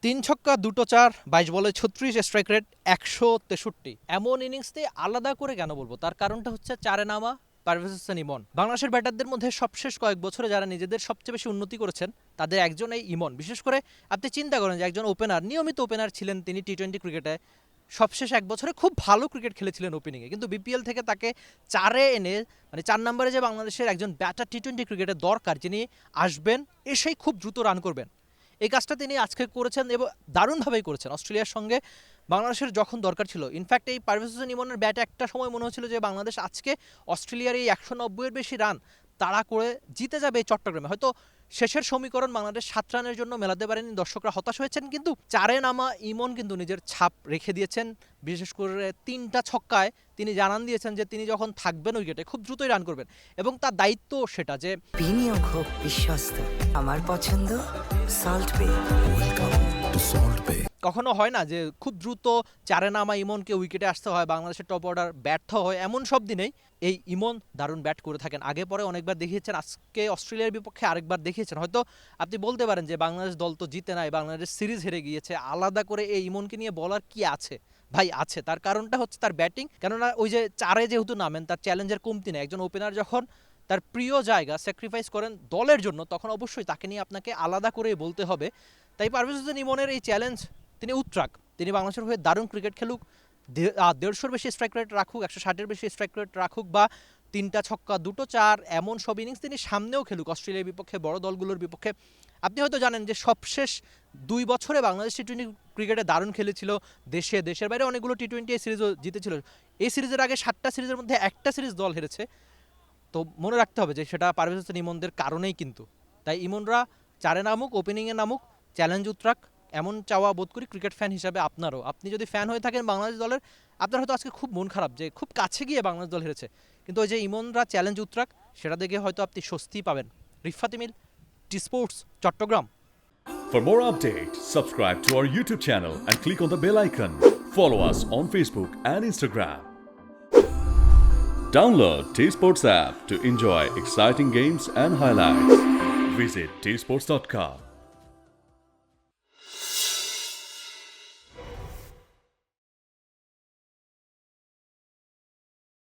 তিন ছক্কা দুটো চার 22 বলে 36 স্ট্রাইক রেট 163। এমন ইনিংস দিয়ে আলাদা করে কেন বলবো, তার কারণটা হচ্ছে চারে নামা পারভেজ হোসেন ইমন। বাংলাদেশের ব্যাটারদের মধ্যে সবশেষ কয়েক বছরে যারা নিজেদের সবচেয়ে বেশি উন্নতি করেছেন তাদের একজন এই ইমন। বিশেষ করে আপনি চিন্তা করেন যে একজন ওপেনার, নিয়মিত ওপেনার ছিলেন তিনি টি-20 ক্রিকেটে, সবশেষ এক বছরে খুব ভালো ক্রিকেট খেলেছিলেন ওপেনিংয়ে, কিন্তু বিপিএল থেকে তাকে চারে এনে, মানে 4 নম্বরে যে বাংলাদেশের একজন ব্যাটার টি-20 ক্রিকেটে দরকার, যিনি আসবেন এসেই খুব দ্রুত রান করবেন, এই কাজটা তিনি আজকে করেছেন এবং দারুণভাবেই করেছেন। অস্ট্রেলিয়ার সঙ্গে বাংলাদেশের যখন দরকার ছিল, ইনফ্যাক্ট এই পারভেজ হোসেন ইমনের ব্যাটে একটা সময় মনে হচ্ছিল যে বাংলাদেশ আজকে অস্ট্রেলিয়ার এই 190-এর বেশি রান তাড়া করে জিতে যাবে এই চট্টগ্রামে। হয়তো শেষের সমীকরণ বাংলাদেশ 7 রানের জন্য মেলাতে পারেনি, দর্শকরা হতাশ হয়েছেন, কিন্তু চারে নামা ইমন কিন্তু নিজের ছাপ রেখে দিয়েছেন। বিশেষ করে 3টা ছক্কায় তিনি জানান দিয়েছেন যে তিনি যখন থাকবেন উইকেটে খুব দ্রুতই রান করবেন, এবং তার দায়িত্ব সেটা যে বিনিয়োগ হোক বিশ্বস্ত, আমার পছন্দ সল্ট বে। ওয়েলকাম টু সল্ট বে। কখনো হয় না যে খুব দ্রুত চারে নামা ইমনকে উইকেটে আসতে হয়, বাংলাদেশের টপ অর্ডার ব্যর্থ হয়, এমন সব দিনেই এই ইমন দারুণ ব্যাট করে থাকেন। আগে পরে অনেকবার দেখিয়েছেন, আজকে অস্ট্রেলিয়ার বিপক্ষে আরেকবার দেখিয়েছেন। হয়তো আপনি বলতে পারেন যে বাংলাদেশ দল তো জিতে নাই, বাংলাদেশ সিরিজ হেরে গিয়েছে, আলাদা করে এই ইমনকে নিয়ে বলার কি আছে? ভাই আছে, তার কারণটা হচ্ছে তার ব্যাটিং। কেননা ওই যে চারে যেহেতু নামেন, তার চ্যালেঞ্জের কমতি নেই। একজন ওপেনার যখন তার প্রিয় জায়গা স্যাক্রিফাইস করেন দলের জন্য, তখন অবশ্যই তাকে নিয়ে আপনাকে আলাদা করে বলতে হবে। তাই পারভেজ হোসেন ইমনের এই চ্যালেঞ্জ, তিনি উত্তরাক, তিনি বাংলাদেশের হয়ে দারুণ ক্রিকেট খেলুক, 150-এর বেশি স্ট্রাইক রেট রাখুক, 160-এর বেশি স্ট্রাইক রেট রাখুক, বা 3টা ছক্কা 2টো চার এমন সব ইনিংস তিনি সামনেও খেলুক অস্ট্রেলিয়ার বিপক্ষে, বড় দলগুলোর বিপক্ষে। আপনি হয়তো জানেন যে সবশেষ 2 বছরে বাংলাদেশ টি-20 ক্রিকেটে দারুণ খেলেছিল, দেশের বাইরে অনেকগুলো টি-20 এই সিরিজও জিতেছিল। এই সিরিজের আগে 7টা সিরিজের মধ্যে একটা সিরিজ দল হেরেছে। তো মনে রাখতে হবে যে সেটা পারভেজ হোসেন ইমনদের কারণেই কিন্তু। তাই ইমনরা চারে নামুক, ওপেনিংয়ে নামুক, চ্যালেঞ্জ উত্তরাক, এমন চাওয়া বোধ করি ক্রিকেট ফ্যান হিসাবে আপনারও। আপনি যদি ফ্যান হয়ে থাকেন বাংলাদেশ দলের, আপনার হয়তো আজকে খুব মন খারাপ যে খুব কাছে গিয়ে বাংলাদেশ দল হেরেছে, কিন্তু ওই যে ইমনরা চ্যালেঞ্জ উত্তরাক, সেটা দেখে হয়তো আপনি স্বস্তি পাবেন। Rifat Emil, T Sports, Chittagong. For more updates, subscribe to our YouTube channel and click on the bell icon. Follow us on Facebook and Instagram. Download T-Sports app to enjoy exciting games and highlights. Visit tsports.com.